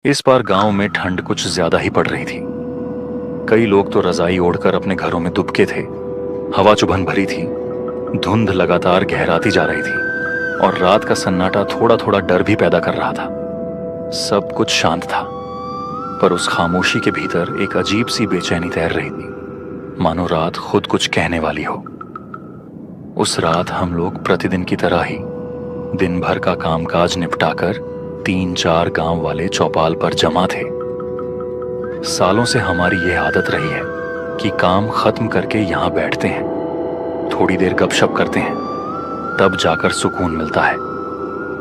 इस बार गांव में ठंड कुछ ज्यादा ही पड़ रही थी। कई लोग तो रजाई ओढ़कर अपने घरों में दुबके थे। हवा चुभन भरी थी। धुंध लगातार गहराती जा रही थी और रात का सन्नाटा थोड़ा थोड़ा डर भी पैदा कर रहा था। सब कुछ शांत था, पर उस खामोशी के भीतर एक अजीब सी बेचैनी तैर रही थी, मानो रात खुद कुछ कहने वाली हो। उस रात हम लोग प्रतिदिन की तरह ही दिन भर का कामकाज निपटाकर 3-4 गांव वाले चौपाल पर जमा थे। सालों से हमारी यह आदत रही है कि काम खत्म करके यहाँ बैठते हैं, थोड़ी देर गपशप करते हैं, तब जाकर सुकून मिलता है।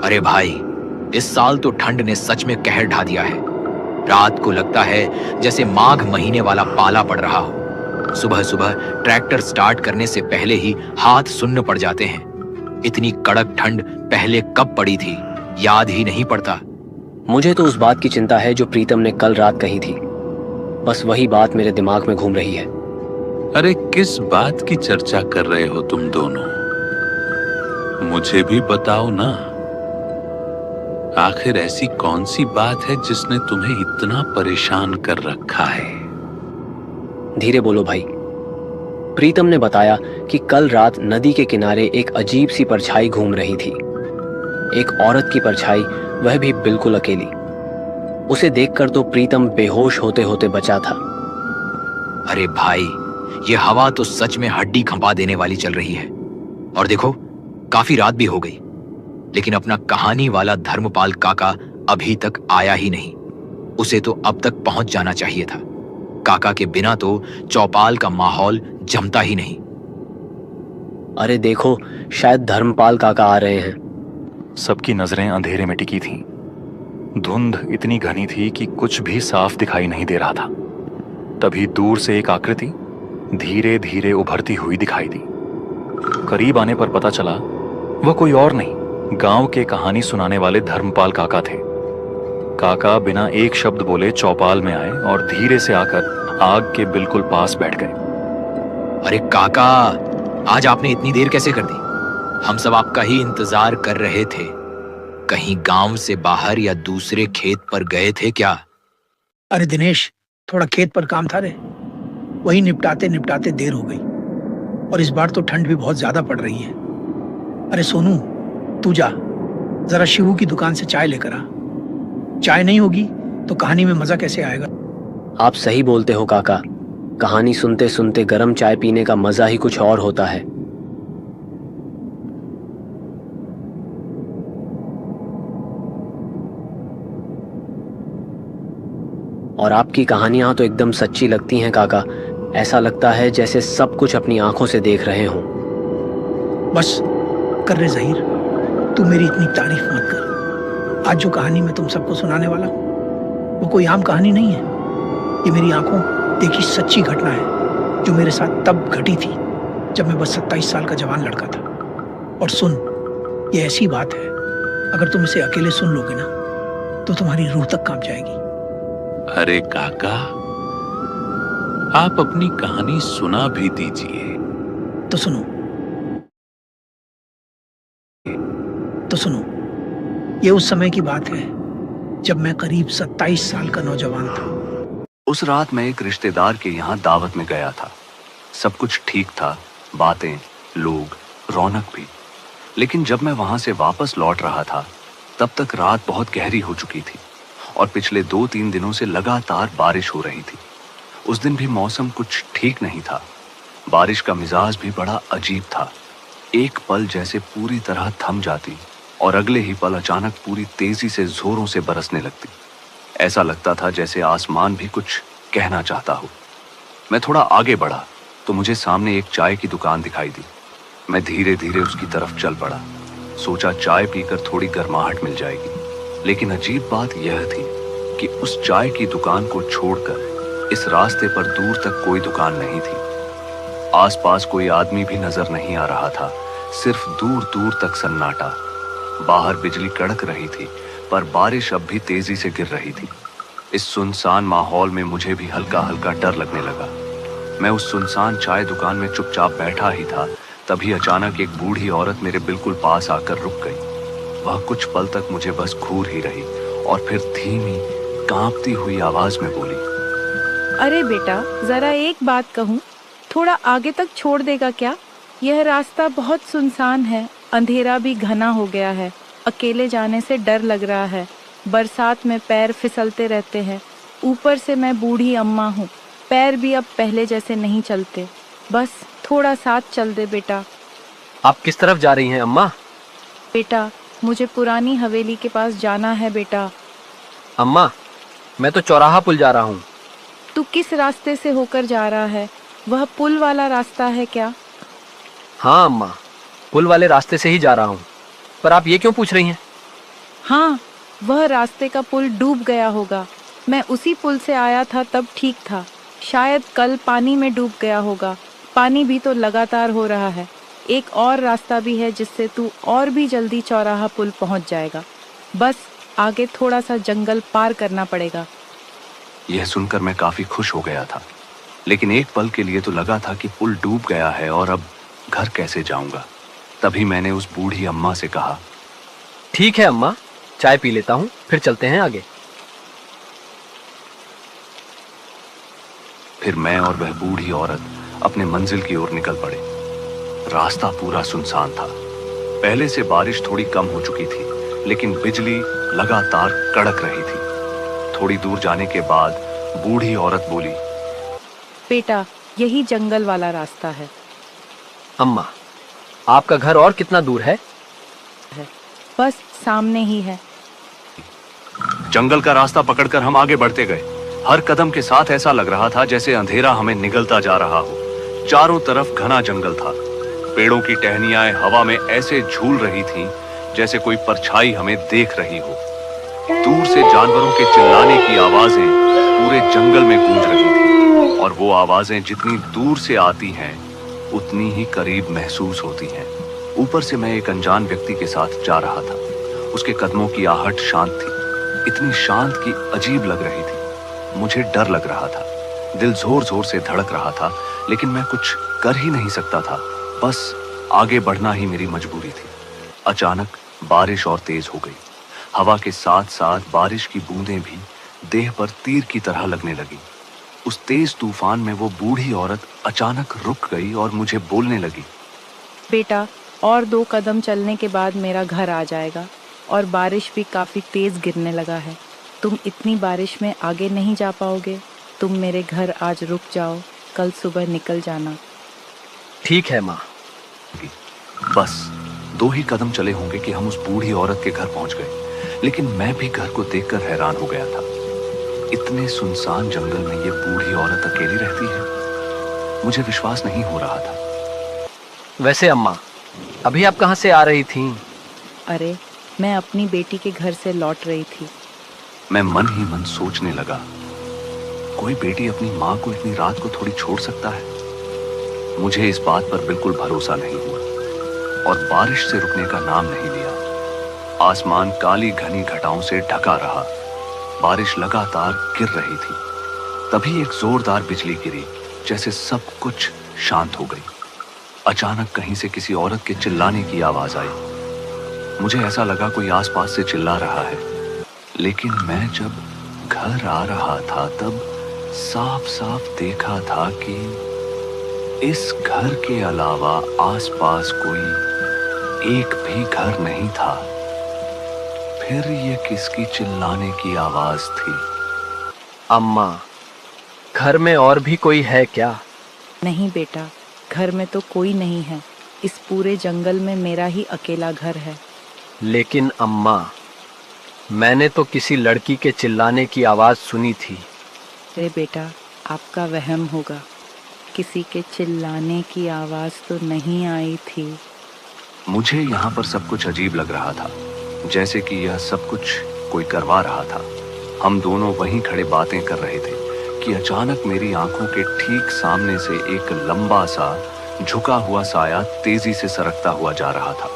अरे भाई, इस साल तो ठंड ने सच में कहर ढा दिया है। रात को लगता है जैसे माघ महीने वाला पाला पड़ रहा हो। सुबह सुबह ट्रैक्टर स्टार्ट करने से पहले ही हाथ सुन्न पड़ जाते हैं। इतनी कड़क ठंड पहले कब पड़ी थी, याद ही नहीं पड़ता। मुझे तो उस बात की चिंता है जो प्रीतम ने कल रात कही थी। बस वही बात मेरे दिमाग में घूम रही है। अरे किस बात की चर्चा कर रहे हो तुम दोनों? मुझे भी बताओ ना। आखिर ऐसी कौन सी बात है जिसने तुम्हें इतना परेशान कर रखा है? धीरे बोलो भाई। प्रीतम ने बताया कि कल रात नदी के किनारे एक अजीब सी परछाई घूम रही थी। एक औरत की परछाई, वह भी बिल्कुल अकेली। उसे देखकर तो प्रीतम बेहोश होते होते बचा था। अरे भाई, ये हवा तो सच में हड्डी खंपा देने वाली चल रही है। और देखो, काफी रात भी हो गई, लेकिन अपना कहानी वाला धर्मपाल काका अभी तक आया ही नहीं। उसे तो अब तक पहुंच जाना चाहिए था। काका के बिना तो चौपाल का माहौल जमता ही नहीं। अरे देखो, शायद धर्मपाल काका आ रहे हैं। सबकी नजरें अंधेरे में टिकी थीं। धुंध इतनी घनी थी कि कुछ भी साफ दिखाई नहीं दे रहा था। तभी दूर से एक आकृति धीरे धीरे उभरती हुई दिखाई दी। करीब आने पर पता चला वह कोई और नहीं, गांव के कहानी सुनाने वाले धर्मपाल काका थे। काका बिना एक शब्द बोले चौपाल में आए और धीरे से आकर आग के बिल्कुल पास बैठ गए। अरे काका, आज आपने इतनी देर कैसे कर दी? हम सब आपका ही इंतजार कर रहे थे। कहीं गांव से बाहर या दूसरे खेत पर गए थे क्या? अरे दिनेश, थोड़ा खेत पर काम था रे, वही निपटाते निपटाते देर हो गई। और इस बार तो ठंड भी बहुत ज्यादा पड़ रही है। अरे सोनू, तू जा जरा शिवू की दुकान से चाय लेकर आ। चाय नहीं होगी तो कहानी में मजा कैसे आएगा? आप सही बोलते हो काका। कहानी सुनते सुनते गर्म चाय पीने का मजा ही कुछ और होता है। और आपकी कहानियां तो एकदम सच्ची लगती हैं काका। ऐसा लगता है जैसे सब कुछ अपनी आंखों से देख रहे हों। बस कर रे जहीर, तू मेरी इतनी तारीफ मत कर। आज जो कहानी मैं तुम सबको सुनाने वाला हूँ वो कोई आम कहानी नहीं है। ये मेरी आंखों देखी सच्ची घटना है जो मेरे साथ तब घटी थी जब मैं बस 27 साल का जवान लड़का था। और सुन, ये ऐसी बात है, अगर तुम इसे अकेले सुन लोगे ना तो तुम्हारी रूह तक कांप जाएगी। अरे काका, आप अपनी कहानी सुना भी दीजिए। तो सुनो, ये उस समय की बात है जब मैं करीब 27 साल का नौजवान था। उस रात मैं एक रिश्तेदार के यहाँ दावत में गया था। सब कुछ ठीक था, बातें, लोग, रौनक भी। लेकिन जब मैं वहां से वापस लौट रहा था तब तक रात बहुत गहरी हो चुकी थी और पिछले 2-3 दिनों से लगातार बारिश हो रही थी। उस दिन भी मौसम कुछ ठीक नहीं था। बारिश का मिजाज भी बड़ा अजीब था। एक पल जैसे पूरी तरह थम जाती और अगले ही पल अचानक पूरी तेजी से जोरों से बरसने लगती। ऐसा लगता था जैसे आसमान भी कुछ कहना चाहता हो। मैं थोड़ा आगे बढ़ा तो मुझे सामने एक चाय की दुकान दिखाई दी। मैं धीरे धीरे उसकी तरफ चल पड़ा। सोचा चाय पीकर थोड़ी गर्माहट मिल जाएगी। लेकिन अजीब बात यह थी कि उस चाय की दुकान को छोड़कर इस रास्ते पर दूर तक कोई दुकान नहीं थी। आसपास कोई आदमी भी नजर नहीं आ रहा था, सिर्फ दूर दूर तक सन्नाटा। बाहर बिजली कड़क रही थी पर बारिश अब भी तेजी से गिर रही थी। इस सुनसान माहौल में मुझे भी हल्का हल्का डर लगने लगा। मैं उस सुनसान चाय दुकान में चुपचाप बैठा ही था, तभी अचानक एक बूढ़ी औरत मेरे बिल्कुल पास आकर रुक गई। वह कुछ पल तक मुझे बस घूर ही रही और फिर धीमी कांपती हुई आवाज में बोली, अरे बेटा, जरा एक बात कहूँ, थोड़ा आगे तक छोड़ देगा क्या? यह रास्ता बहुत सुनसान है, अंधेरा भी घना हो गया है, अकेले जाने से डर लग रहा है, बरसात में पैर फिसलते रहते हैं, ऊपर से मैं बूढ़ी अम्मा हूँ, पैर भी अब पहले जैसे नहीं चलते, बस थोड़ा साथ चल दे बेटा। आप किस तरफ जा रही हैं अम्मा? बेटा, मुझे पुरानी हवेली के पास जाना है बेटा। अम्मा, मैं तो चौराहा पुल जा रहा हूँ। तू किस रास्ते से होकर जा रहा है? वह पुल वाला रास्ता है क्या? हाँ अम्मा, पुल वाले रास्ते से ही जा रहा हूँ। पर आप ये क्यों पूछ रही हैं? हाँ, वह रास्ते का पुल डूब गया होगा। मैं उसी पुल से आया था तब ठीक था, शायद कल पानी में डूब गया होगा। पानी भी तो लगातार हो रहा है। एक और रास्ता भी है जिससे तू और भी जल्दी चौराहा पुल पहुंच जाएगा। बस आगे थोड़ा सा जंगल पार करना पड़ेगा। यह सुनकर मैं काफी खुश हो गया था, लेकिन एक पल के लिए तो लगा था कि पुल डूब गया है और अब घर कैसे जाऊंगा। तभी मैंने उस बूढ़ी अम्मा से कहा, ठीक है अम्मा, चाय पी लेता हूँ, फिर चलते हैं आगे। फिर मैं और वह बूढ़ी औरत अपने मंजिल की ओर निकल पड़े। रास्ता पूरा सुनसान था। पहले से बारिश थोड़ी कम हो चुकी थी, लेकिन बिजली लगातार कड़क रही थी। थोड़ी दूर जाने के बाद बूढ़ी औरत बोली, बेटा, यही जंगल वाला रास्ता है। अम्मा, आपका घर और कितना दूर है? बस सामने ही है। जंगल का रास्ता पकड़कर हम आगे बढ़ते गए। हर कदम के साथ ऐसा लग रहा था जैसे अंधेरा हमें निगलता जा रहा हो। चारों तरफ घना जंगल था। पेड़ों की टहनियां हवा में ऐसे झूल रही थीं जैसे कोई परछाई हमें देख रही हो। दूर से जानवरों के चिल्लाने की आवाजें पूरे जंगल में गूंज रही थी, और वो आवाजें जितनी दूर से आती हैं उतनी ही करीब महसूस होती हैं। ऊपर से मैं एक अनजान व्यक्ति के साथ जा रहा था। उसके कदमों की आहट शांत थी, इतनी शांत कि अजीब लग रही थी। मुझे डर लग रहा था, दिल जोर जोर से धड़क रहा था, लेकिन मैं कुछ कर ही नहीं सकता था। बस आगे बढ़ना ही मेरी मजबूरी थी। अचानक बारिश और तेज हो गई। हवा के साथ साथ बारिश की बूंदें भी देह पर तीर की तरह लगने लगी। उस तेज तूफान में वो बूढ़ी औरत अचानक रुक गई और मुझे बोलने लगी, बेटा, और 2 कदम चलने के बाद मेरा घर आ जाएगा, और बारिश भी काफी तेज गिरने लगा है। तुम इतनी बारिश में आगे नहीं जा पाओगे। तुम मेरे घर आज रुक जाओ, कल सुबह निकल जाना। ठीक है माँ। बस 2 ही कदम चले होंगे कि हम उस बूढ़ी औरत के घर पहुंच गए, लेकिन मैं भी घर को देखकर हैरान हो गया था। इतने सुनसान जंगल में ये बूढ़ी औरत अकेली रहती है, मुझे विश्वास नहीं हो रहा था। वैसे अम्मा, अभी आप कहाँ से आ रही थीं? अरे, मैं अपनी बेटी के घर से लौट रही थी। मैं मन ही मन सोचने लगा, कोई बेटी अपनी माँ को इतनी रात को थोड़ी छोड़ सकता है? मुझे इस बात पर बिल्कुल भरोसा नहीं हुआ, और बारिश से रुकने का नाम नहीं लिया। आसमान काली घनी घटाओं से ढका रहा। बारिश लगातार गिर रही थी। तभी एक जोरदार बिजली गिरी, जैसे सब कुछ शांत हो गई। अचानक कहीं से किसी औरत के चिल्लाने की आवाज आई। मुझे ऐसा लगा कोई आसपास से चिल्ला रहा है, लेकिन मैं जब घर आ रहा था तब साफ साफ देखा था कि इस घर के अलावा आसपास कोई एक भी घर नहीं था। फिर ये किसकी चिल्लाने की आवाज थी? अम्मा, घर में और भी कोई है क्या? नहीं बेटा, घर में तो कोई नहीं है। इस पूरे जंगल में मेरा ही अकेला घर है। लेकिन अम्मा, मैंने तो किसी लड़की के चिल्लाने की आवाज सुनी थी। अरे बेटा, आपका वहम होगा। किसी के चिल्लाने की आवाज तो नहीं आई थी। मुझे यहाँ पर सब कुछ अजीब लग रहा था, जैसे कि यह सब कुछ कोई करवा रहा था। हम दोनों वहीं खड़े बातें कर रहे थे कि अचानक मेरी आंखों के ठीक सामने से एक लंबा सा झुका हुआ साया तेजी से सरकता हुआ जा रहा था।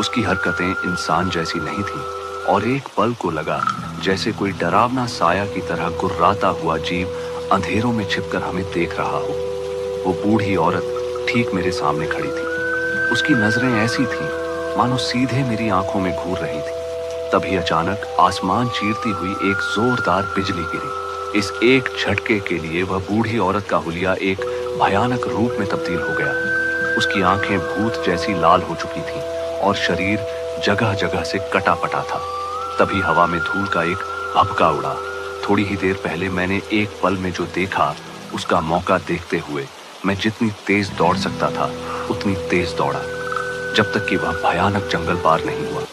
उसकी हरकतें इंसान जैसी नहीं थी, और एक पल को लगा जैसे कोई डरावना साया की तरह गुर्राता हुआ जीव अंधेरों में छिपकर हमें देख रहा हो। वो बूढ़ी औरत ठीक मेरे सामने खड़ी थी। उसकी नजरें ऐसी थीं मानो सीधे मेरी आंखों में घूर रही थी। तभी अचानक आसमान चीरती हुई एक जोरदार बिजली गिरी। इस एक झटके के लिए वह बूढ़ी औरत का हुलिया एक भयानक रूप में तब्दील हो गया। उसकी आंखें भूत जैसी लाल हो चुकी थीं और शरीर जगह जगह से कटा पटा था। तभी हवा में धूल का एक भभका उड़ा। थोड़ी ही देर पहले मैंने एक पल में जो देखा, उसका मौका देखते हुए मैं जितनी तेज दौड़ सकता था उतनी तेज दौड़ा, जब तक कि वह भयानक जंगल पार नहीं हुआ।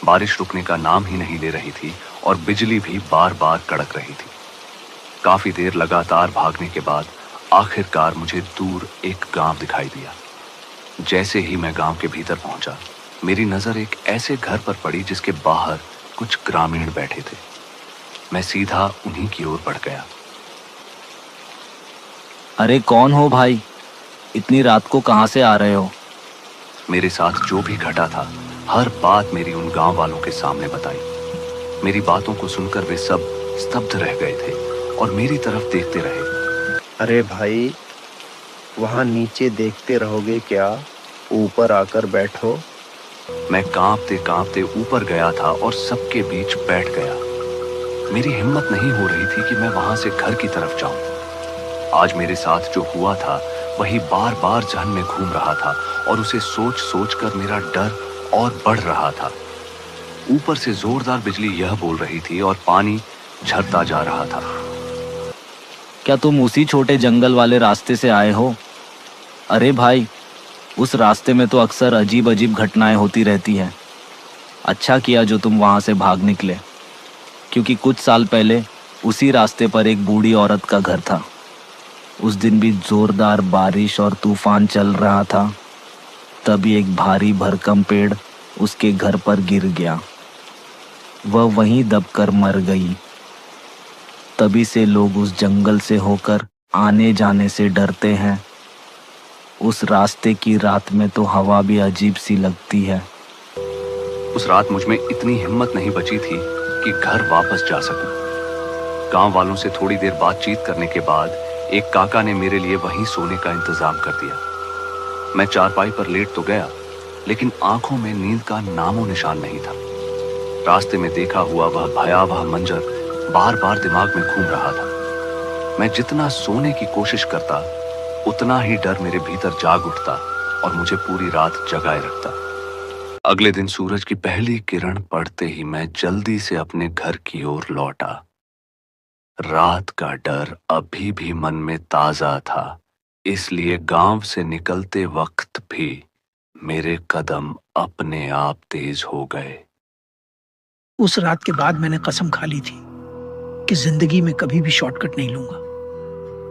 बारिश रुकने का नाम ही नहीं ले रही थी और बिजली भी बार बार कड़क रही थी। काफी देर लगातार भागने के बाद आखिरकार मुझे दूर एक गांव दिखाई दिया। जैसे ही मैं गांव के भीतर पहुंचा, मेरी नजर एक ऐसे घर पर पड़ी जिसके बाहर कुछ ग्रामीण बैठे थे। मैं सीधा उन्हीं की ओर बढ़ गया। अरे कौन हो भाई, इतनी रात को कहाँ से आ रहे हो? मेरे साथ जो भी घटा था, हर बात मेरी उन गांव वालों के सामने बताई। मेरी बातों को सुनकर वे सब स्तब्ध रह गए थे और मेरी तरफ देखते रहे। अरे भाई, वहाँ नीचे देखते रहोगे क्या? ऊपर आकर बैठो। मैं कांपते कांपते ऊपर गया था और सबके बीच बैठ गया। मेरी हिम्मत नहीं हो रही थी कि मैं वहां से घर की तरफ जाऊं। आज मेरे साथ जो हुआ था वही बार बार जहन में घूम रहा था और उसे सोच सोच कर मेरा डर और बढ़ रहा था। ऊपर से जोरदार बिजली यह बोल रही थी और पानी झरता जा रहा था। क्या तुम उसी छोटे जंगल वाले रास्ते से आए हो? अरे भाई, उस रास्ते में तो अक्सर अजीब अजीब घटनाएं होती रहती हैं। अच्छा किया जो तुम वहां से भाग निकले, क्योंकि कुछ साल पहले उसी रास्ते पर एक बूढ़ी औरत का घर था। उस दिन भी जोरदार बारिश और तूफान चल रहा था। तभी एक भारी भरकम पेड़ उसके घर पर गिर गया। वह वहीं दबकर मर गई। तभी से लोग उस जंगल से होकर आने जाने से डरते हैं। उस रास्ते की रात में तो हवा भी अजीब सी लगती है। उस रात मुझ में इतनी हिम्मत नहीं बची थी कि घर वापस जा सकूं। गांव वालों से थोड़ी देर बातचीत करने के बाद एक काका ने मेरे लिए वहीं सोने का इंतजाम कर दिया। मैं चारपाई पर लेट तो गया, लेकिन आंखों में नींद का नामो निशान नहीं था। रास्ते में देखा हुआ वह भयावह मंजर बार बार दिमाग में घूम रहा था। मैं जितना सोने की कोशिश करता, उतना ही डर मेरे भीतर जाग उठता और मुझे पूरी रात जगाए रखता। अगले दिन सूरज की पहली किरण पड़ते ही मैं जल्दी से अपने घर की ओर लौटा। रात का डर अभी भी मन में ताजा था, इसलिए गांव से निकलते वक्त भी मेरे कदम अपने आप तेज हो गए। उस रात के बाद मैंने कसम खा ली थी कि जिंदगी में कभी भी शॉर्टकट नहीं लूंगा।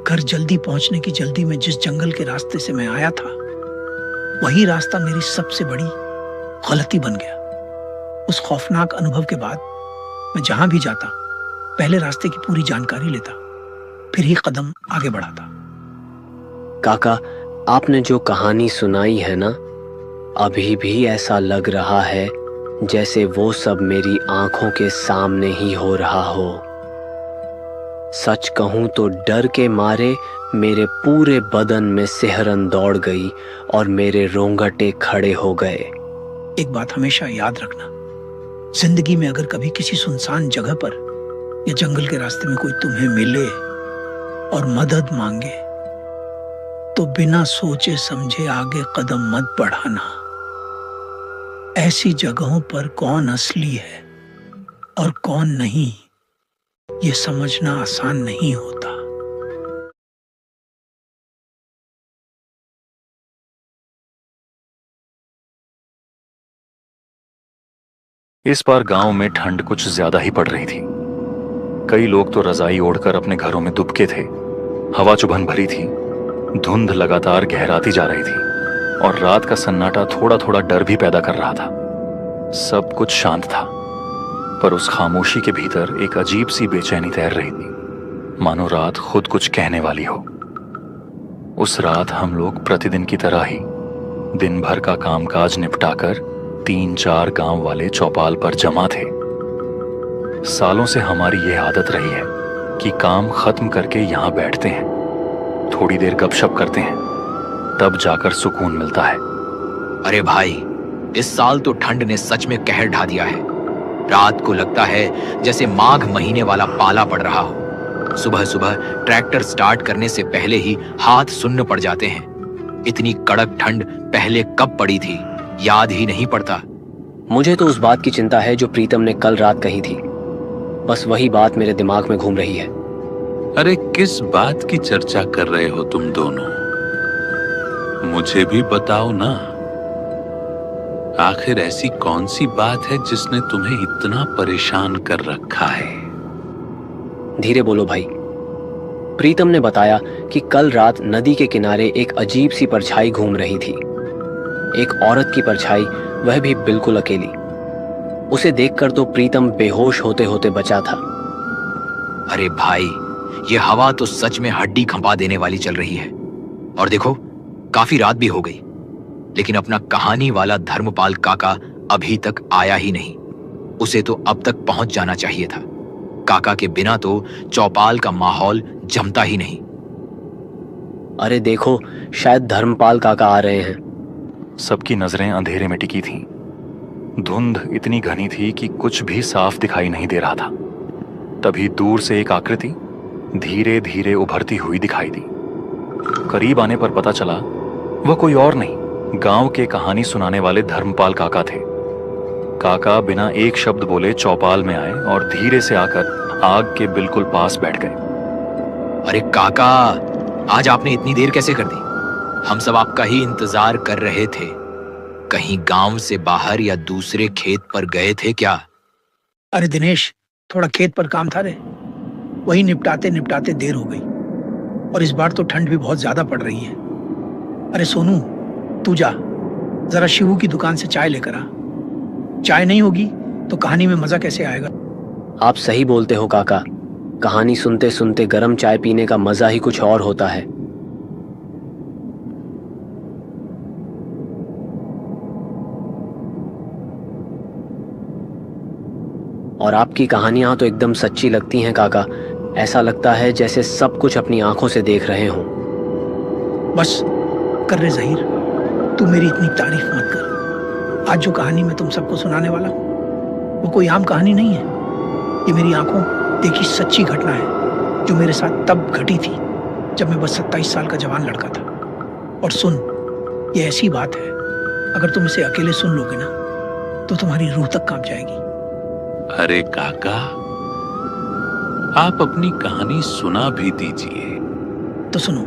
घर जल्दी पहुंचने की जल्दी में जिस जंगल के रास्ते से मैं आया था, वही रास्ता मेरी सबसे बड़ी गलती बन गया। उस खौफनाक अनुभव के बाद मैं जहां भी जाता, पहले रास्ते की पूरी जानकारी लेता, फिर ही कदम आगे बढ़ाता। काका, आपने जो कहानी सुनाई है ना, अभी भी ऐसा लग रहा है जैसे वो सब मेरी आंखों के सामने ही हो रहा हो। सच कहूं तो डर के मारे मेरे पूरे बदन में सिहरन दौड़ गई और मेरे रोंगटे खड़े हो गए। एक बात हमेशा याद रखना, जिंदगी में अगर कभी किसी सुनसान जगह पर या जंगल के रास्ते में कोई तुम्हें मिले और मदद मांगे, तो बिना सोचे समझे आगे कदम मत बढ़ाना। ऐसी जगहों पर कौन असली है और कौन नहीं, ये समझना आसान नहीं होता। इस बार गांव में ठंड कुछ ज्यादा ही पड़ रही थी। कई लोग तो रजाई ओढ़कर अपने घरों में दुबके थे। हवा चुभन भरी थी। धुंध लगातार गहराती जा रही थी और रात का सन्नाटा थोड़ा थोड़ा डर भी पैदा कर रहा था। सब कुछ शांत था, पर उस खामोशी के भीतर एक अजीब सी बेचैनी तैर रही थी, मानो रात खुद कुछ कहने वाली हो। उस रात हम लोग प्रतिदिन की तरह ही दिन भर का कामकाज निपटाकर 3-4 गांव वाले चौपाल पर जमा थे। सालों से हमारी यह आदत रही है कि काम खत्म करके यहां बैठते हैं, थोड़ी देर गपशप करते हैं, तब जाकर सुकून मिलता है। अरे भाई, इस साल तो ठंड ने सच में कहर ढा दिया है। रात को लगता है जैसे माघ महीने वाला पाला पड़ रहा हो। सुबह सुबह ट्रैक्टर स्टार्ट करने से पहले ही हाथ सुन्न पड़ जाते हैं। इतनी कड़क ठंड पहले कब पड़ी थी याद ही नहीं पड़ता। मुझे तो उस बात की चिंता है जो प्रीतम ने कल रात कही थी। बस वही बात मेरे दिमाग में घूम रही है। अरे किस बात की चर्चा कर रहे हो तुम दोनों? मुझे भी बताओ ना। आखिर ऐसी कौन सी बात है जिसने तुम्हें इतना परेशान कर रखा है? धीरे बोलो भाई। प्रीतम ने बताया कि कल रात नदी के किनारे एक अजीब सी परछाई घूम रही थी। एक औरत की परछाई, वह भी बिल्कुल अकेली। उसे देखकर तो प्रीतम बेहोश होते होते बचा था। अरे भाई, ये हवा तो सच में हड्डी खंपा देने वाली चल रही है। और देखो, काफी रात भी हो गई, लेकिन अपना कहानी वाला धर्मपाल काका अभी तक आया ही नहीं। उसे तो अब तक पहुंच जाना चाहिए था। काका के बिना तो चौपाल का माहौल जमता ही नहीं। अरे देखो, शायद धर्मपाल काका आ रहे हैं। सबकी नजरें अंधेरे में टिकी थीं। धुंध इतनी घनी थी कि कुछ भी साफ दिखाई नहीं दे रहा था। तभी दूर से एक आकृति धीरे धीरे उभरती हुई दिखाई दी। करीब आने पर पता चला वह कोई और नहीं, गांव के कहानी सुनाने वाले धर्मपाल काका थे। काका बिना एक शब्द बोले चौपाल में आए और धीरे से आकर आग के बिल्कुल पास बैठ गए। अरे काका, आज आपने इतनी देर कैसे कर दी? हम सब आपका ही इंतजार कर रहे थे। कहीं गांव से बाहर या दूसरे खेत पर गए थे क्या? अरे दिनेश, थोड़ा खेत पर काम था रे, वही निपटाते निपटाते देर हो गई। और इस बार तो ठंड भी बहुत ज्यादा पड़ रही है। अरे सोनू, तू जा जरा शिवू की दुकान से चाय लेकर आ। चाय नहीं होगी तो कहानी में मजा कैसे आएगा? आप सही बोलते हो काका। कहानी सुनते सुनते गर्म चाय पीने का मजा ही कुछ और होता है। और आपकी कहानियां तो एकदम सच्ची लगती हैं काका। ऐसा लगता है जैसे सब कुछ अपनी आंखों से देख रहे हों। बस कर रे ज़हीर, तू मेरी इतनी तारीफ मत कर। आज जो कहानी मैं तुम सबको सुनाने वाला हूँ वो कोई आम कहानी नहीं है। ये मेरी आंखों देखी सच्ची घटना है जो मेरे साथ तब घटी थी जब मैं बस 27 साल का जवान लड़का था। और सुन, ये ऐसी बात है, अगर तुम इसे अकेले सुन लोगे ना तो तुम्हारी रूह तक कांप जाएगी। अरे काका, आप अपनी कहानी सुना भी दीजिए। तो सुनो।